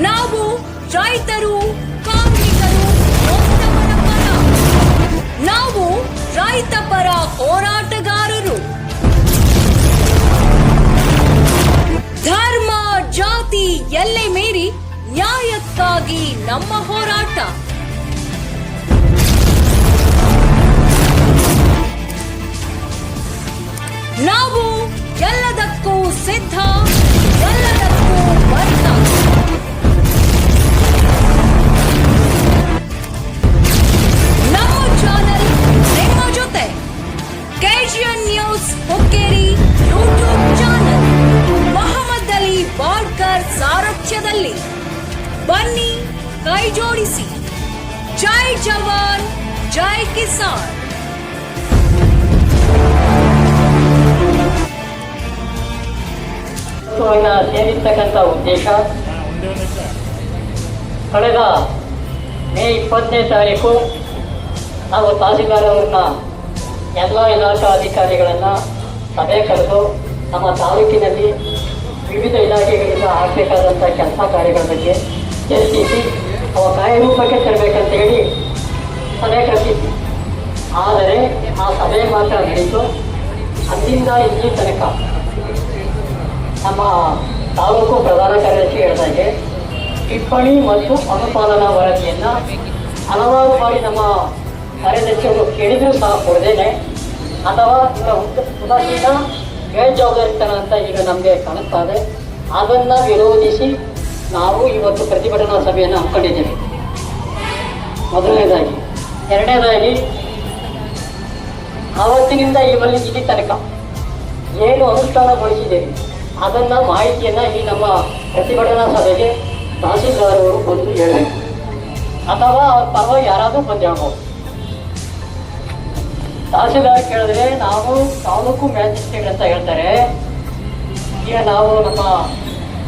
ನಾವು ರೈತರು, ಕಾರ್ಮಿಕರು, ನೊಂದವರ ಪರ. ನಾವು ರೈತ ಪರ ಹೋರಾಟಗಾರರು. ಧರ್ಮ, ಜಾತಿ ಎಲ್ಲೆ ಮೀರಿ ನ್ಯಾಯಕ್ಕಾಗಿ ನಮ್ಮ ಹೋರಾಟ. ನಾವು ಎಲ್ಲದಕ್ಕೂ ಸಿದ್ಧ, ಎಲ್ಲದಕ್ಕೂ ಬದ್ಧ. ನಮ್ಮ ಚಾನೆಲ್ ನಿಮ್ಮ ಜೊತೆ. KGN news Hukkeri YouTube channel Mohammad Ali Wadkar ಸಾರಥ್ಯದಲ್ಲಿ. ಬನ್ನಿ ಕೈ ಜೋಡಿಸಿ. ಜೈ ಜವಾನ್, ಜೈ ಕಿಸಾನ್. ಸೇರಿರ್ತಕ್ಕಂಥ ಉದ್ದೇಶ, ಕಳೆದ ಮೇ 20ನೇ ತಾರೀಕು ನಾವು ತಹಸೀಲ್ದಾರ್ ಅವ್ರನ್ನ ಎಲ್ಲ ಇಲಾಖಾ ಅಧಿಕಾರಿಗಳನ್ನು ಸಭೆ ಕರೆದು ನಮ್ಮ ತಾಲೂಕಿನಲ್ಲಿ ವಿವಿಧ ಇಲಾಖೆಗಳಿಂದ ಆಗಬೇಕಾದಂಥ ಕೆಲಸ ಕಾರ್ಯಗಳ ಬಗ್ಗೆ ಚರ್ಚಿಸಿ ಅವ ಕಾರ್ಯರೂಪಕ್ಕೆ ತರಬೇಕಂತ ಹೇಳಿ ಸಭೆ ಕರೆದಿದ್ವಿ. ಆದರೆ ಆ ಸಭೆ ಮಾತ್ರ ನಡೀತು. ಅಲ್ಲಿಂದ ಇಲ್ಲಿ ತನಕ ನಮ್ಮ ತಾಲೂಕು ಪ್ರಧಾನ ಕಾರ್ಯದರ್ಶಿ ಹೇಳಿದಾಗೆ ಟಿಪ್ಪಣಿ ಮತ್ತು ಅನುಪಾಲನಾ ವರದಿಯನ್ನು ಹಲವಾರು ಬಾರಿ ನಮ್ಮ ಕಾರ್ಯದರ್ಶಿಯವರು ಕೇಳಿದರೂ ಸಹ ಕೊಡದೇನೆ ಅಥವಾ ಇವರ ಉದಾಸೀನ ಬೇಜವಾಬ್ದಾರಿತನ ಅಂತ ಈಗ ನಮಗೆ ಕಾಣಿಸ್ತಾ ಇದೆ. ಅದನ್ನು ವಿರೋಧಿಸಿ ನಾವು ಇವತ್ತು ಪ್ರತಿಭಟನಾ ಸಭೆಯನ್ನು ಹಮ್ಮಿಕೊಂಡಿದ್ದೇವೆ. ಮೊದಲನೇದಾಗಿ. ಎರಡನೇದಾಗಿ, ಆವತ್ತಿನಿಂದ ಇಲ್ಲಿ ತನಕ ಏನು ಅನುಷ್ಠಾನಗೊಳಿಸಿದ್ದೇವೆ ಅದನ್ನು ಮಾಹಿತಿಯನ್ನು ಈ ನಮ್ಮ ಪ್ರತಿಭಟನಾ ಸಭೆಗೆ ತಹಸೀಲ್ದಾರ್ ಅವರು ಬಂದು ಹೇಳಬೇಕು ಅಥವಾ ಅವ್ರ ಪರವಾಗಿ ಯಾರಾದರೂ ಬಂದು ಹೇಳ್ಬೋದು. ತಹಸೀಲ್ದಾರ್ ಕೇಳಿದ್ರೆ ನಾವು ತಾಲೂಕು ಮ್ಯಾಜಿಸ್ಟ್ರೇಟ್ ಅಂತ ಹೇಳ್ತಾರೆ. ಈಗ ನಾವು ನಮ್ಮ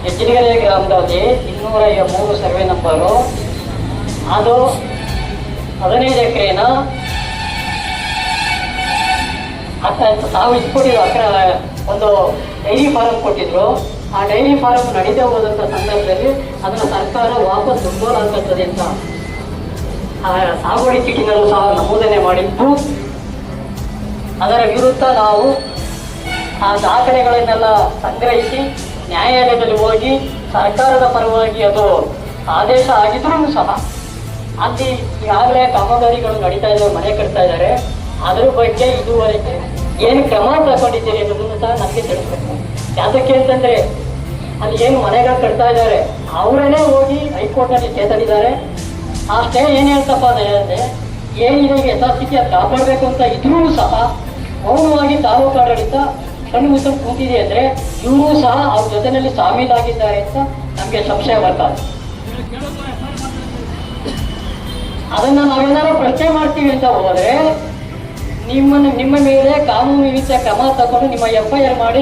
ಹೆಜ್ಜಿನಗೆರೆ ಗ್ರಾಮದಲ್ಲಿ 203 ಸರ್ವೆ ನಂಬರು, ಅದು 15 ಎಕರೆನ ತಾವು ಇಟ್ಕೊಟ್ಟಿರೋ ಒಂದು ಡೈರಿ ಫಾರಂ ಕೊಟ್ಟಿದ್ರು. ಆ ಡೈರಿ ಫಾರಂ ನಡೀತಾ ಹೋದಂಥ ಸಂದರ್ಭದಲ್ಲಿ ಅದನ್ನು ಸರ್ಕಾರ ವಾಪಸ್ ದುಡ್ಡೋಲಾಗ್ತದೆ ಅಂತ ಆ ಸಾಗುವಳಿ ಚೀಟಿನಲ್ಲೂ ಸಹ ನಮೂದನೆ ಮಾಡಿದ್ದು. ಅದರ ವಿರುದ್ಧ ನಾವು ಆ ದಾಖಲೆಗಳನ್ನೆಲ್ಲ ಸಂಗ್ರಹಿಸಿ ನ್ಯಾಯಾಲಯದಲ್ಲಿ ಹೋಗಿ ಸರ್ಕಾರದ ಪರವಾಗಿ ಅದು ಆದೇಶ ಆಗಿದ್ರೂ ಸಹ ಅಲ್ಲಿ ಈಗಾಗಲೇ ಕಾಮಗಾರಿಗಳು ನಡೀತಾ ಇದ್ದಾರೆ, ಮನೆ ಕಟ್ತಾ ಇದ್ದಾರೆ. ಅದರ ಬಗ್ಗೆ ಇದುವರೆಗೆ ಏನು ಕ್ರಮ ತಗೊಂಡಿದ್ದೀರಿ ಅನ್ನೋದನ್ನು ಸಹ ನಮಗೆ ತಿಳಿಸ್ಬೇಕು. ಯಾತಕ್ಕೆ ಅಂತಂದರೆ ಅಲ್ಲಿ ಏನು ಮನೆಗಳು ಕಟ್ತಾ ಇದ್ದಾರೆ ಅವರೇ ಹೋಗಿ ಹೈಕೋರ್ಟ್ನಲ್ಲಿ ಸ್ಟೇ ತಂದಿದ್ದಾರೆ. ಆ ಸ್ಟೇ ಏನು ಹೇಳ್ತಪ್ಪ ಅಂದರೆ ಏನಿದೆ ಯಥಾಸ್ಥಿತಿ ಅದು ಕಾಪಾಡಬೇಕು ಅಂತ ಇದ್ರೂ ಸಹ ಮೌನವಾಗಿ ತಾಲೂಕು ಆಡಳಿತ ಕಣ್ಣು ಮುಚ್ಚಲು ಕೂತಿದೆ ಅಂದರೆ ಇವರು ಸಹ ಅವ್ರ ಜೊತೆಯಲ್ಲಿ ಶಾಮೀಲಾಗಿದ್ದಾರೆ ಅಂತ ನಮಗೆ ಸಂಶಯ ಬರ್ತಾರೆ. ಅದನ್ನು ನಾವೆಲ್ಲರೂ ಪ್ರಶ್ನೆ ಮಾಡ್ತೀವಿ ಅಂತ ಹೋದರೆ ನಿಮ್ಮ ಮೇಲೆ ಕಾನೂನು ರೀತಿಯ ಕ್ರಮ ತಗೊಂಡು ನಿಮ್ಮ FIR ಮಾಡಿ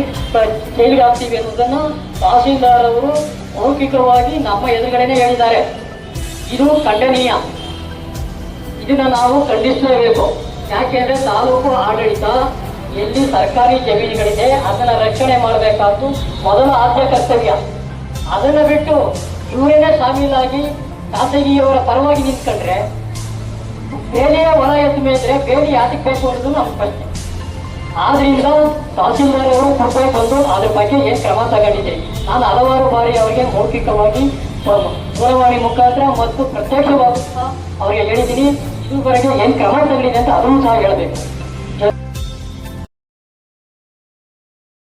ಜೈಲಿಗೆ ಹಾಕ್ತೀವಿ ಅನ್ನೋದನ್ನು ತಹಸೀಲ್ದಾರ್ ಅವರು ಮೌಖಿಕವಾಗಿ ನಮ್ಮ ಎದುರುಗಡೆನೆ ಹೇಳಿದ್ದಾರೆ. ಇದು ಖಂಡನೀಯ. ಇದನ್ನು ನಾವು ಖಂಡಿಸಲೇಬೇಕು. ಯಾಕೆಂದರೆ ತಾಲೂಕು ಆಡಳಿತ ಎಲ್ಲಿ ಸರ್ಕಾರಿ ಜಮೀನುಗಳಿದೆ ಅದನ್ನು ರಕ್ಷಣೆ ಮಾಡಬೇಕಾದ್ದು ಮೊದಲ ಆದ್ಯ ಕರ್ತವ್ಯ. ಅದನ್ನು ಬಿಟ್ಟು ಇವರೇನೇ ಶಾಮೀಲಾಗಿ ಖಾಸಗಿಯವರ ಪರವಾಗಿ ನಿಂತ್ಕೊಂಡ್ರೆ ಬೇಲಿಯ ಹೊಲ ಎದ್ದು ಮೇದ್ರೆ ಬೇಲಿ ಯಾತಕ್ಕೆ ಬೇಕು ಅನ್ನೋದು ನಮ್ಮ ಪ್ರಶ್ನೆ. ಆದ್ರಿಂದ ತಹಸೀಲ್ದಾರ್ ಅವರು ಕೃಪೆ ಬಂದು ಅದ್ರ ಬಗ್ಗೆ ಏನು ಕ್ರಮ ತಗೊಂಡಿದ್ದೀರಿ. ನಾನು ಹಲವಾರು ಬಾರಿ ಅವರಿಗೆ ಮೌಖಿಕವಾಗಿ ದೂರವಾಣಿ ಮುಖಾಂತರ ಮತ್ತು ಪ್ರತ್ಯಕ್ಷವಾಗಿ ಅವರಿಗೆ ಹೇಳಿದ್ದೀನಿ. ಇದುವರೆಗೆ ಏನು ಕ್ರಮ ತಗೊಂಡಿದೆ ಅಂತ ಅದನ್ನು ಸಹ ಹೇಳಬೇಕು.